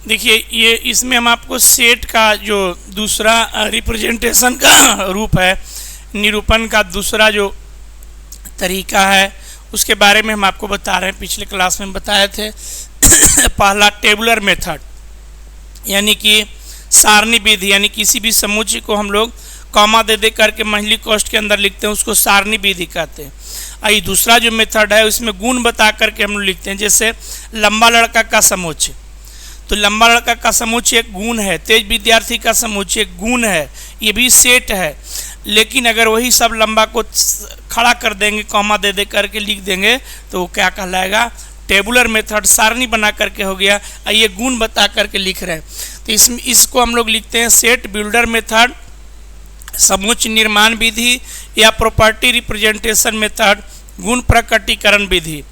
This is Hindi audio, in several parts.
देखिए ये इसमें हम आपको सेट का जो दूसरा रिप्रेजेंटेशन का रूप है, निरूपण का दूसरा जो तरीका है उसके बारे में हम आपको बता रहे हैं। पिछले क्लास में बताए थे पहला टेबुलर मेथड, यानी कि सारणी विधि, यानी किसी भी समुच्चय को हम लोग कॉमा दे करके मंझली कोष्ठ के अंदर लिखते हैं, उसको सारणी विधि कहते हैं। और ये दूसरा जो मेथड है उसमें गुण बता करके हम लोग लिखते हैं। जैसे लंबा लड़का का समुच्चय, तो लंबा लड़का का समुच्चय एक गुण है, तेज विद्यार्थी का समुच्चय एक गुण है, ये भी सेट है। लेकिन अगर वही सब लंबा को खड़ा कर देंगे, कॉमा दे करके लिख देंगे, तो वो क्या कहलाएगा, टेबुलर मेथड, सारणी बना करके हो गया। ये गुण बता करके लिख रहे हैं, तो इसको हम लोग लिखते हैं सेट बिल्डर मेथड, समुच्चय निर्माण विधि या प्रॉपर्टी रिप्रेजेंटेशन मेथड, गुण प्रकटीकरण विधि।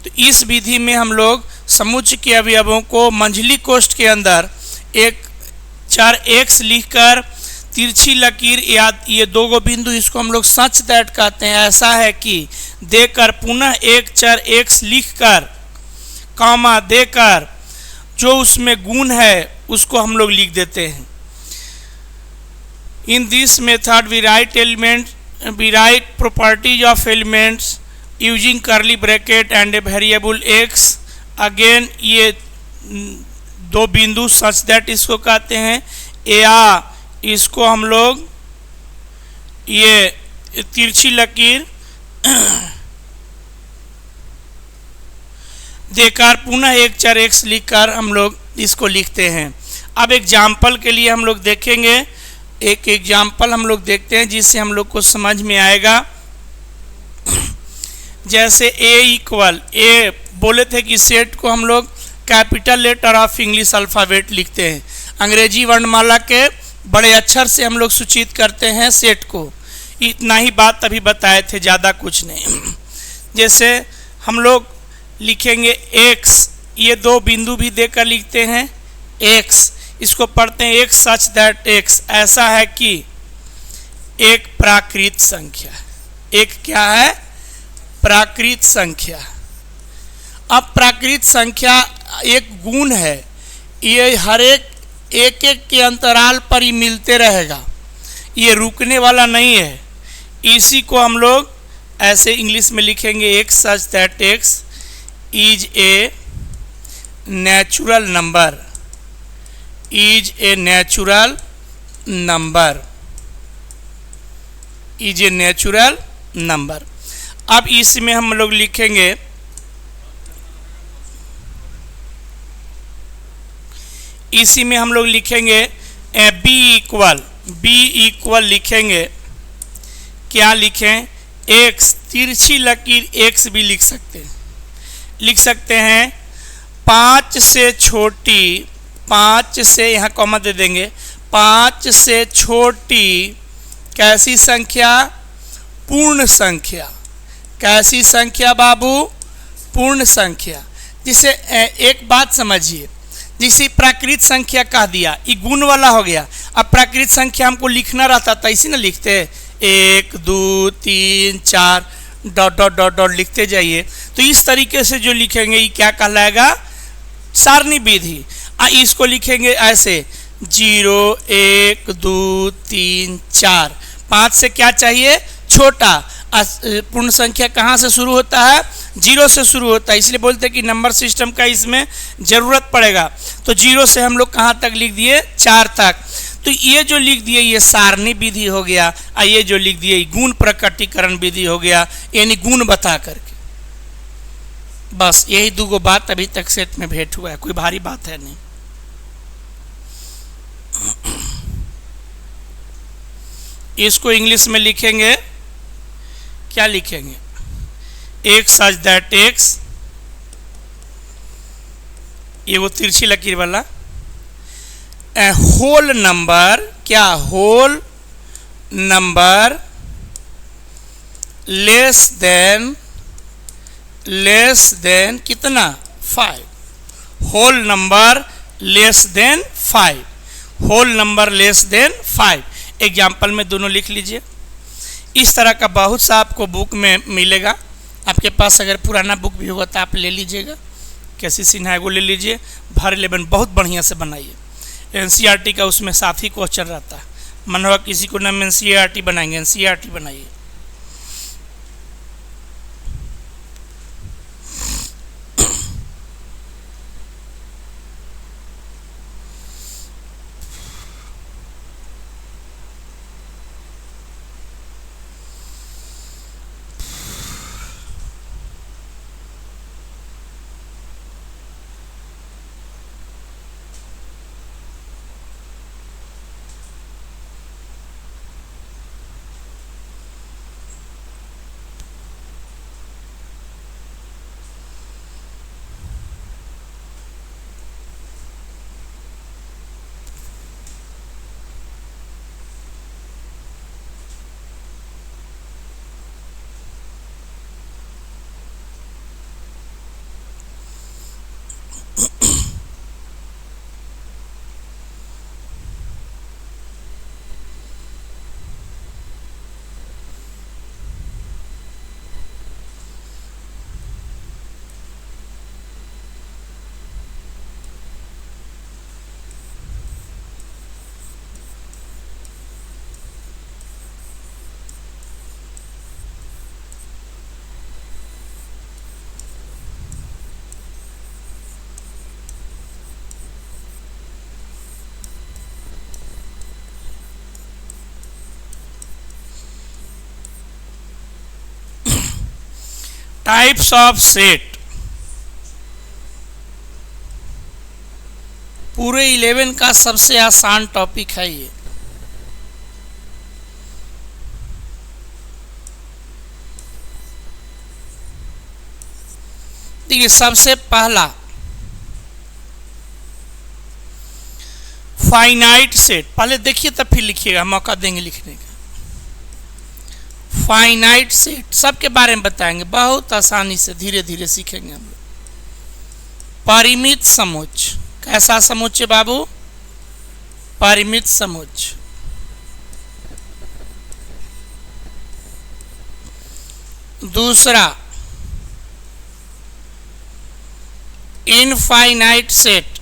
तो इस विधि में हम लोग समुच्चय के अवयवों को मंझली कोष्ठ के अंदर एक चर x लिखकर तिरछी लकीर या ये दो गो बिंदु, इसको हम लोग सच दैट कहते हैं, ऐसा है कि देकर पुनः एक चर x लिखकर कॉमा देकर जो उसमें गुण है उसको हम लोग लिख देते हैं। In this method we write properties of elements using curly bracket and a variable x। Again ये दो बिंदु सच दैट इसको कहते हैं, या इसको हम लोग ये तिरछी लकीर देकर पुनः एक चर x लिखकर हम लोग इसको लिखते हैं। अब एग्जाम्पल के लिए हम लोग देखेंगे, एक एग्जाम्पल हम लोग देखते हैं जिससे हम लोग को समझ में आएगा। जैसे a बोले थे कि सेट को हम लोग capital letter of English alphabet लिखते हैं, अंग्रेजी वर्णमाला के बड़े अक्षर से हम लोग सूचित करते हैं सेट को। इतना ही बात अभी बताए थे, ज़्यादा कुछ नहीं। जैसे हम लोग लिखेंगे x, ये दो बिंदु भी देकर लिखते हैं x, इसको पढ़ते हैं x सच दैट x, ऐसा है कि एक प्राकृत संख्या, एक क्या है, प्राकृत संख्या। अब प्राकृत संख्या एक गुण है, ये हर एक के अंतराल पर ही मिलते रहेगा, ये रुकने वाला नहीं है। इसी को हम लोग ऐसे इंग्लिश में लिखेंगे x such that x is a natural number, is a natural number, is a natural number. अब इसमें हम लोग लिखेंगे इसी में हम लोग लिखेंगे बी इक्वल लिखेंगे, क्या लिखें, x, तिरछी लकीर x भी लिख सकते हैं 5 से छोटी, 5 से यहाँ कॉमा दे देंगे, 5 से छोटी कैसी संख्या, पूर्ण संख्या। कैसी संख्या बाबू, पूर्ण संख्या। जिसे एक बात समझिए, जिसे प्राकृत संख्या कह दिया, ये गुण वाला हो गया। अब प्राकृत संख्या हमको लिखना रहता था, इसी ना लिखते 1 2 3 4 डॉट डॉट डॉट डॉट लिखते जाइए। तो इस तरीके से जो लिखेंगे ये क्या कहलाएगा, सारणी विधि। इसको लिखेंगे ऐसे 0 1 2 3 4, 5 से क्या चाहिए, छोटा। पूर्ण संख्या कहाँ से शुरू होता है, 0 से शुरू होता है, इसलिए बोलते हैं कि नंबर सिस्टम का इसमें ज़रूरत पड़ेगा। तो 0 से हम लोग कहाँ तक लिख दिए, 4 तक। तो ये जो लिख दिए ये सारणी विधि हो गया, और ये जो लिख दिए गुण प्रकटीकरण विधि हो गया, यानी गुण बता करके। बस यही दो बात अभी तक सेट में भेंट हुआ है, कोई भारी बात है नहीं। इसको इंग्लिश में लिखेंगे, क्या लिखेंगे, x सच दैट x, ये वो तिरछी लकीर वाला, होल नंबर, क्या, होल नंबर लेस देन कितना, 5, whole number less than 5, whole number less than 5। Example में दोनों लिख लीजिए। इस तरह का बहुत सा आपको बुक में मिलेगा, आपके पास अगर पुराना बुक भी होगा तो आप ले लीजिएगा। कैसी सिन्हा को ले लीजिए, भार 11 बहुत बढ़िया से बनाइए। एनसीईआरटी का उसमें साथ ही क्वेश्चन रहता है, मन होगा किसी को नाम एनसीईआरटी बनाएंगे, एनसीईआरटी बनाइए। टाइप्स ऑफ सेट, पूरे 11 का सबसे आसान टॉपिक है ये। देखिए सबसे पहला फाइनाइट सेट, पहले देखिए तब फिर लिखिएगा, मौका देंगे लिखने का। फाइनाइट सेट सबके बारे में बताएंगे, बहुत आसानी से धीरे धीरे सीखेंगे हम लोग। परिमित समुच्च, कैसा समुच्चय बाबू? परिमित समुच्चय। दूसरा इनफाइनाइट सेट,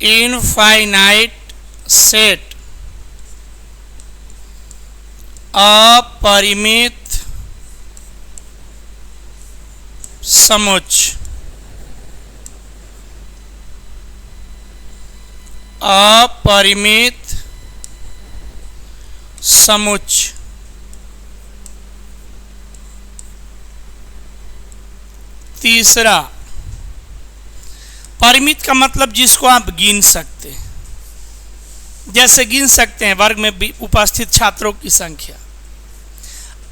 इनफाइनाइट सेट, अपरिमित समुच्चय, अपरिमित समुच्चय। तीसरा परिमित का मतलब जिसको आप गिन सकते हैं, जैसे गिन सकते हैं वर्ग में उपस्थित छात्रों की संख्या।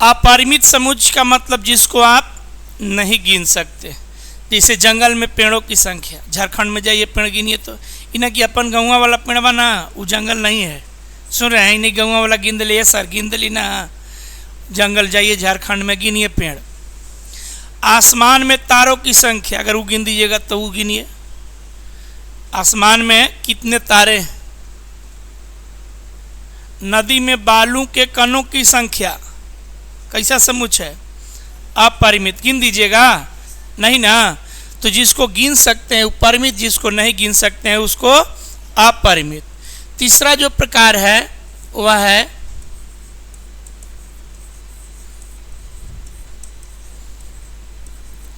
अपरिमित समुच्चय का मतलब जिसको आप नहीं गिन सकते, जैसे जंगल में पेड़ों की संख्या। झारखंड में जाइए पेड़ गिनिए तो इन्हें कि अपन गौवा वाला पेड़ बना वो जंगल नहीं है, सुन रहे हैं? इन्हें गौवा वाला गिन लिए सर, गिन दली ना। जंगल जाइए झारखंड में गिनिए पेड़। आसमान में तारों की संख्या अगर वो गिन दीजिएगा तो वो गिनिए, आसमान में कितने तारे हैं। नदी में बालू के कणों की संख्या कैसा समुच्चय है? अपरिमित, गिन दीजिएगा नहीं ना। तो जिसको गिन सकते हैं वो परिमित, जिसको नहीं गिन सकते हैं उसको अपरिमित। तीसरा जो प्रकार है वह है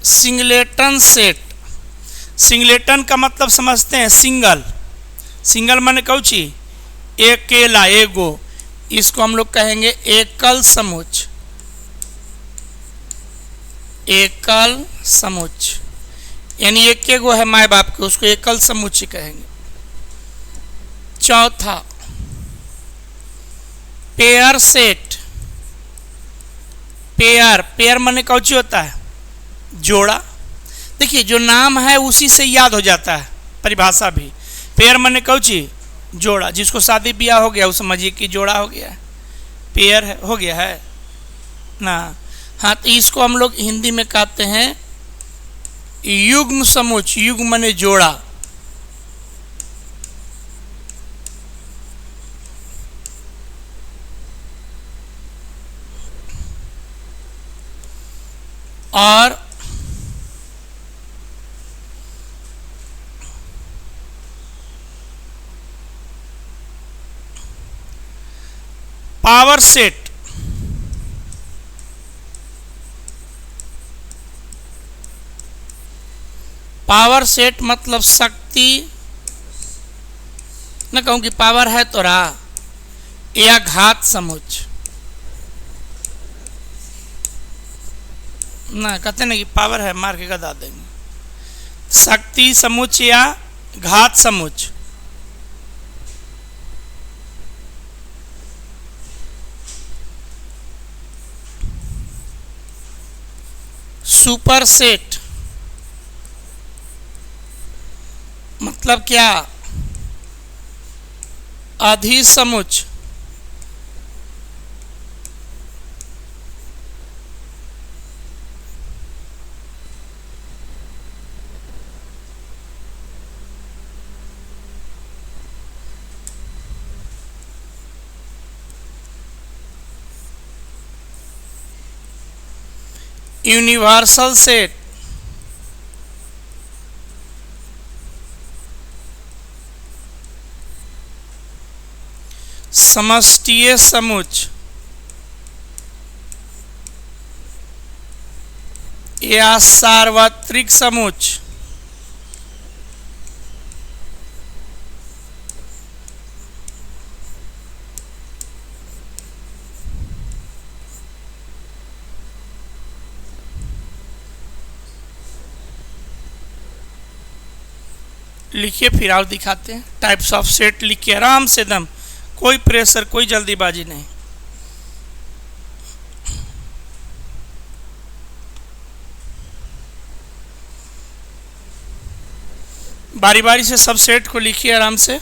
सिंगलेटन सेट। सिंगलेटन का मतलब समझते हैं? सिंगल। सिंगल माने कौची? अकेला, एगो। इसको हम लोग कहेंगे एकल समुच्चय, एकल समुच्चय। यानी एक एगो है माए बाप के, उसको एकल समुच्चय कहेंगे। चौथा पेयर सेट। पेयर, पेयर माने कौची होता है? जोड़ा। देखिए जो नाम है उसी से याद हो जाता है परिभाषा भी। पेयर माने कौची? जोड़ा। जिसको शादी ब्याह हो गया वो समझिए कि जोड़ा हो गया है, पेयर है, हो गया है ना। हाँ, तो इसको हम लोग हिंदी में कहते हैं युग्म समुच्चय। युग्म माने जोड़ा। और पावर सेट, पावर सेट मतलब शक्ति, न कहूं कि पावर है तो रहा, या घात समुच्च, ना कहते ना कि पावर है मार के गदा देंगे, शक्ति समुच्च या घात समुच्च। सुपर सेट मतलब क्या, अधिसमुच्च, यूनिवर्सल सेट समष्टीय समुच्च या सार्वत्रिक समुच्च। लिखिए फिर और दिखाते हैं। टाइप्स ऑफ सेट लिखिए आराम से, दम, कोई प्रेशर, कोई जल्दीबाजी नहीं। बारी बारी से सब सेट को लिखिए आराम से।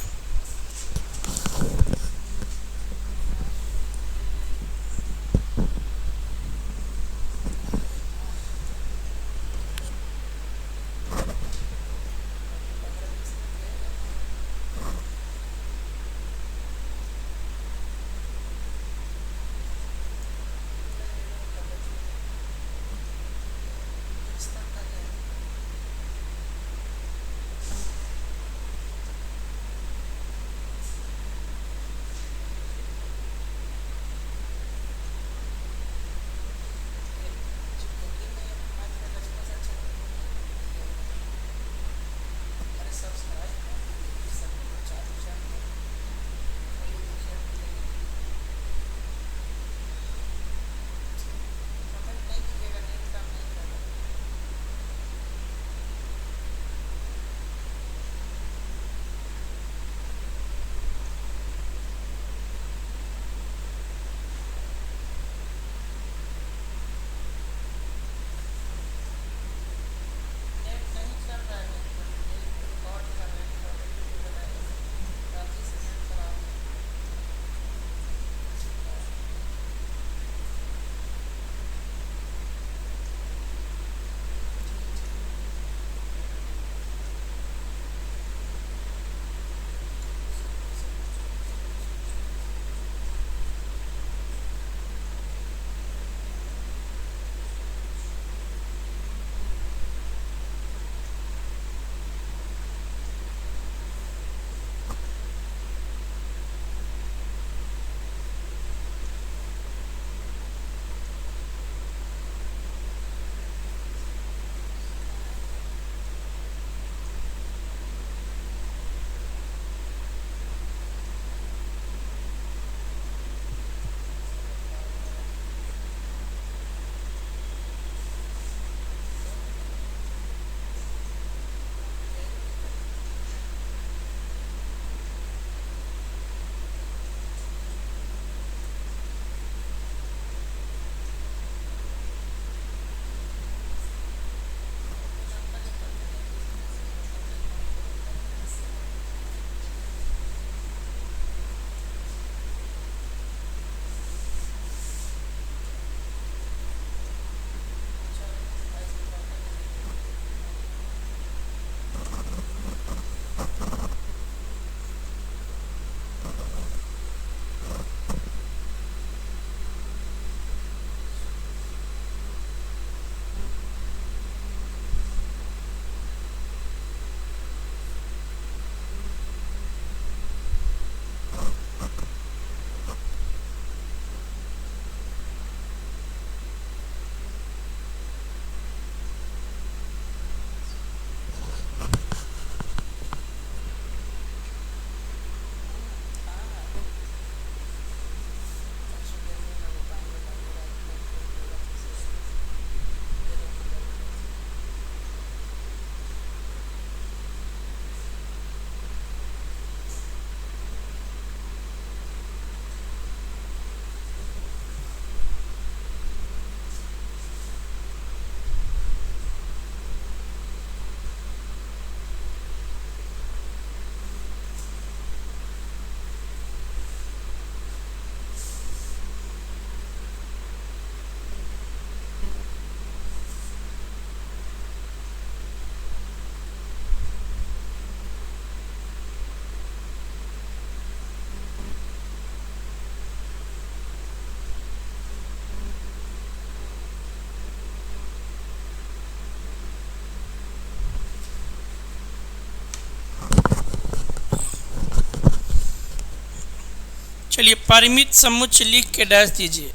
चलिए परिमित समुच्चय लिख के डैश दीजिए।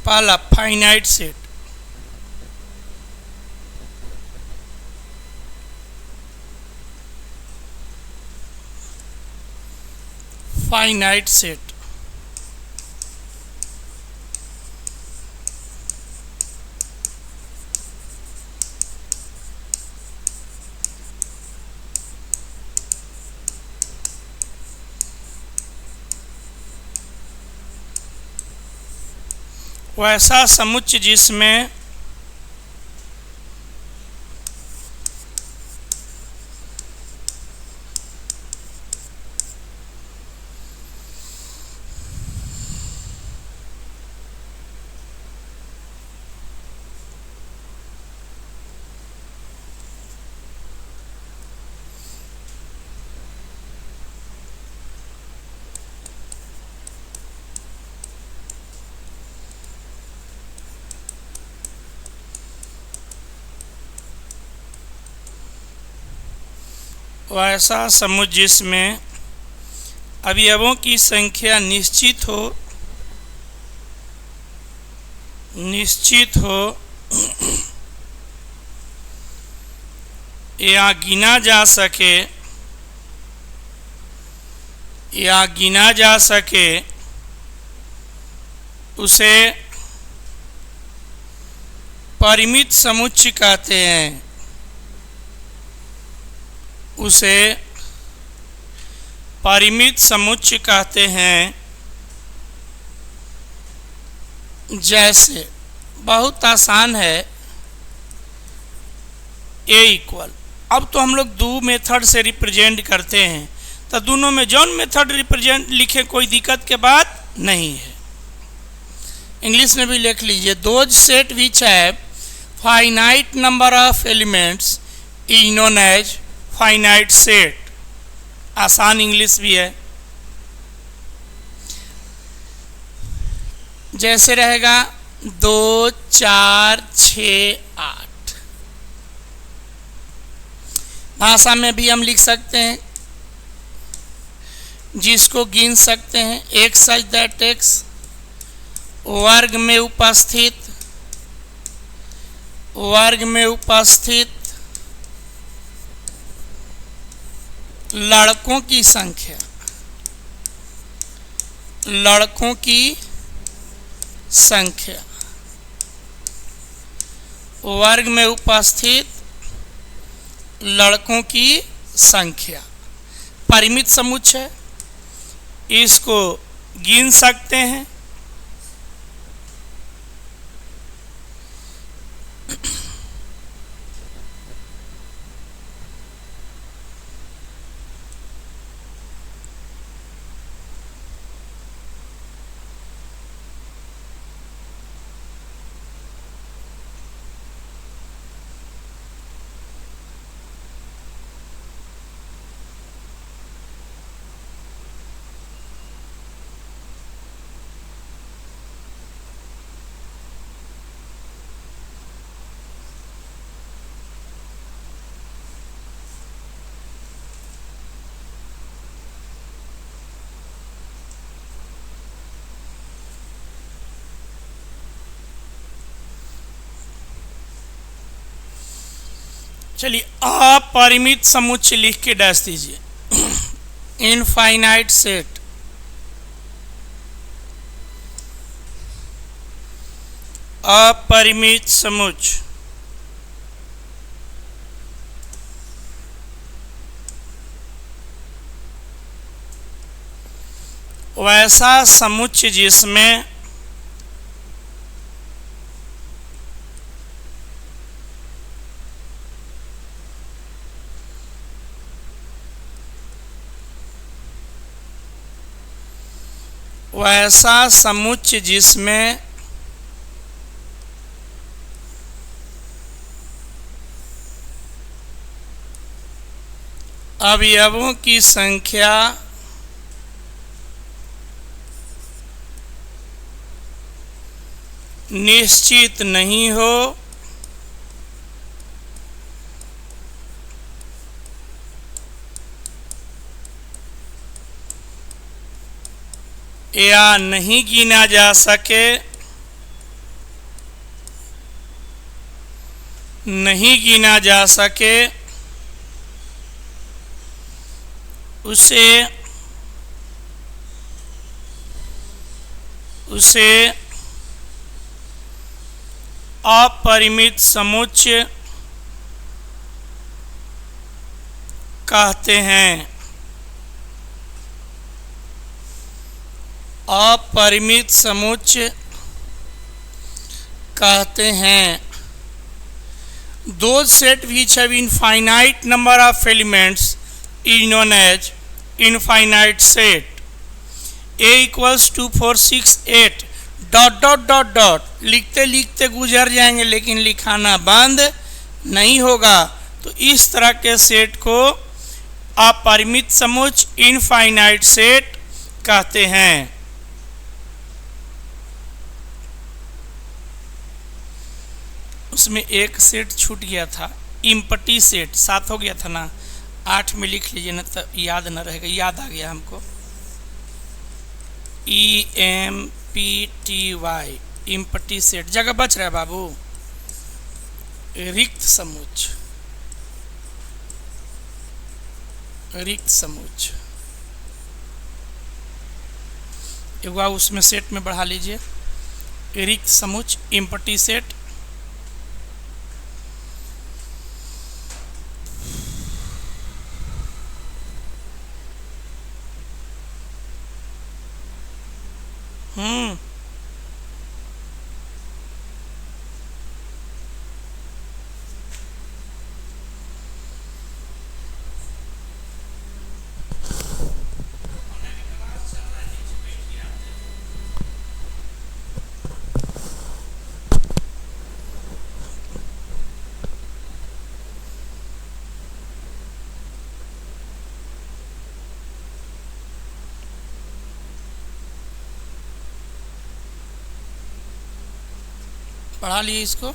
पहला फाइनाइट सेट, फाइनाइट सेट। वैसा समुच्चय जिसमें वैसा समुच्चय जिसमें अवयवों की संख्या निश्चित हो या गिना जा सके उसे परिमित समुच्चय कहते हैं। उसे परिमित समुच्चय कहते हैं। जैसे बहुत आसान है, ए इक्वल। अब तो हम लोग दो मेथड से रिप्रेजेंट करते हैं, तो दोनों में जौन मेथड रिप्रेजेंट लिखे कोई दिक्कत के बात नहीं है। इंग्लिश में भी लिख लीजिए, those set which have finite number of elements is known as finite set. आसान इंग्लिश भी है। जैसे रहेगा 2, 4, 6, 8। भाषा में भी हम लिख सकते हैं, जिसको गिन सकते हैं। एक सच दैट एक्स वर्ग में उपस्थित लड़कों की संख्या, वर्ग में उपस्थित लड़कों की संख्या परिमित समुच्चय, इसको गिन सकते हैं। चलिए अपरिमित समुच्चय लिख के डैश दीजिए। इनफाइनाइट सेट, अपरिमित समुच्चय। वैसा समुच्चय जिसमें अवयवों की संख्या निश्चित नहीं हो या नहीं गिना जा सके, नहीं गिना जा सके, उसे उसे अपरिमित समुच्चय कहते हैं। अपरिमित समुच्चय कहते हैं। Those set which have infinite number of elements is known as infinite set. A equals 2 4 6 8 dot dot dot dot लिखते लिखते गुजर जाएंगे, लेकिन लिखाना बंद नहीं होगा। तो इस तरह के सेट को अपरिमित समुच्चय इनफाइनाइट सेट कहते हैं। उसमें एक सेट छूट गया था, इम्पटी सेट, 7 हो गया था ना, 8 में लिख लीजिए ना तो याद न रहेगा। याद आ गया हमको, EMPTY, इम्पटी सेट। जगह बच रहा है बाबू। रिक्त समुच्चय, रिक्त समुच्चय एक बार उसमें सेट में बढ़ा लीजिए। रिक्त समुच्चय इम्पटी सेट। पढ़ा लिए इसको।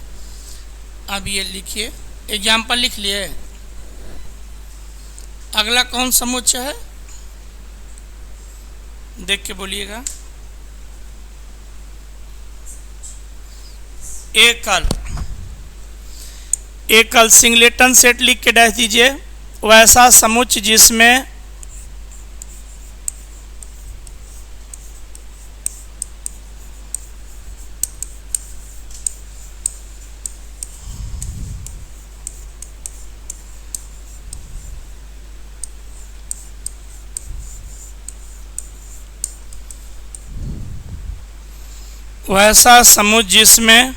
अब ये लिखिए, एग्जाम्पल लिख लिए। अगला कौन समुच्चय है, देख के बोलिएगा। एकल, एकल सिंगलेटन सेट लिख के डाल दीजिए। वैसा समुच्चय जिसमें वैसा समुच्चय जिसमें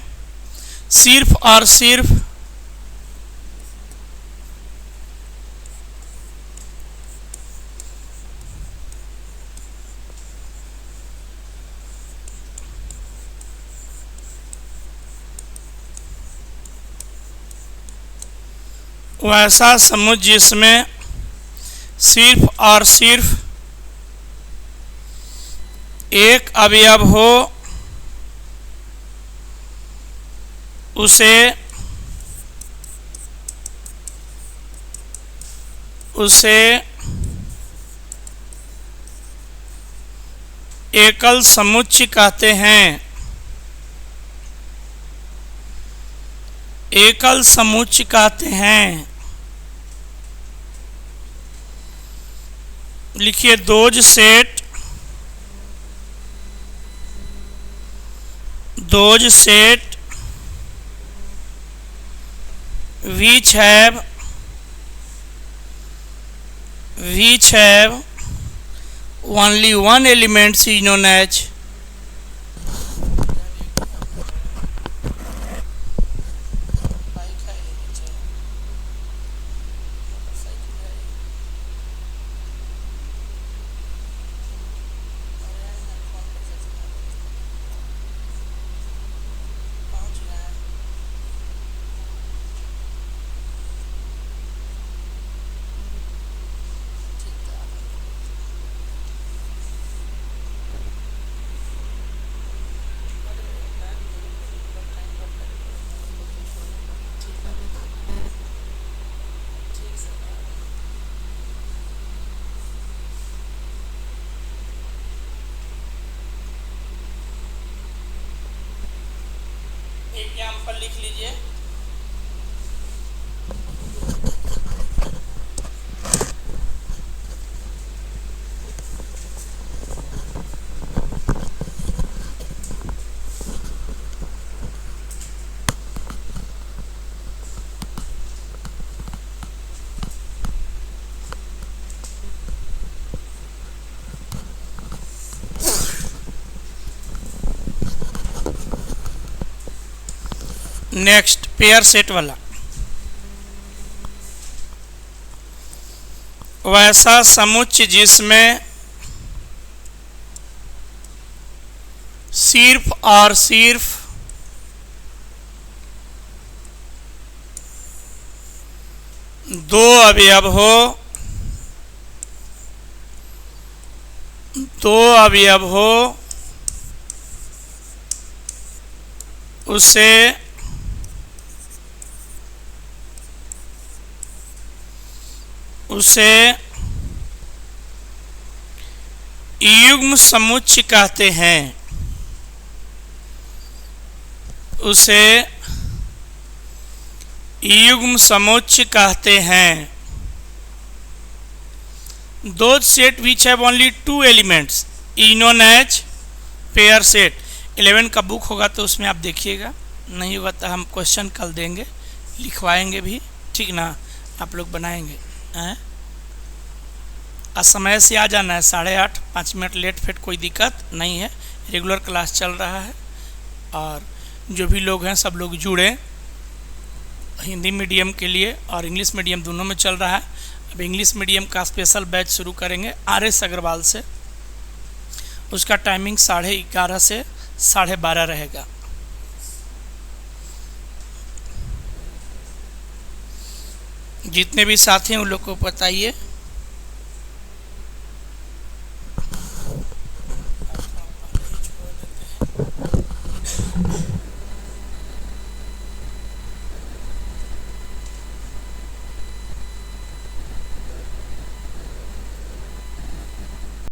सिर्फ और सिर्फ वैसा समुच्चय जिसमें सिर्फ और सिर्फ एक अवयव हो, उसे एकल समुच्चय कहते हैं। एकल समुच्चय कहते हैं। लिखिए, those set which have only one element is known as example लिख लीजिए। नेक्स्ट पेयर सेट वाला, वैसा समुच्चय जिसमें सिर्फ और सिर्फ दो अवयव हो, उसे युग्म समुच्चय कहते हैं। उसे युग्म समुच्चय कहते हैं। Those set which have only two elements is known as pair set। 11 का बुक होगा तो उसमें आप देखिएगा, नहीं होगा तो हम क्वेश्चन कल देंगे, लिखवाएंगे भी, ठीक ना, आप लोग बनाएंगे। आज समय से आ जाना है, 8:30, 5 मिनट लेट फेट कोई दिक्कत नहीं है, रेगुलर क्लास चल रहा है। और जो भी लोग हैं सब लोग जुड़े, हिंदी मीडियम के लिए और इंग्लिश मीडियम दोनों में चल रहा है। अब इंग्लिश मीडियम का स्पेशल बैच शुरू करेंगे RS अग्रवाल से, उसका टाइमिंग 11:30 से 12:30 रहेगा। जितने भी साथी हैं उन लोग को बताइए।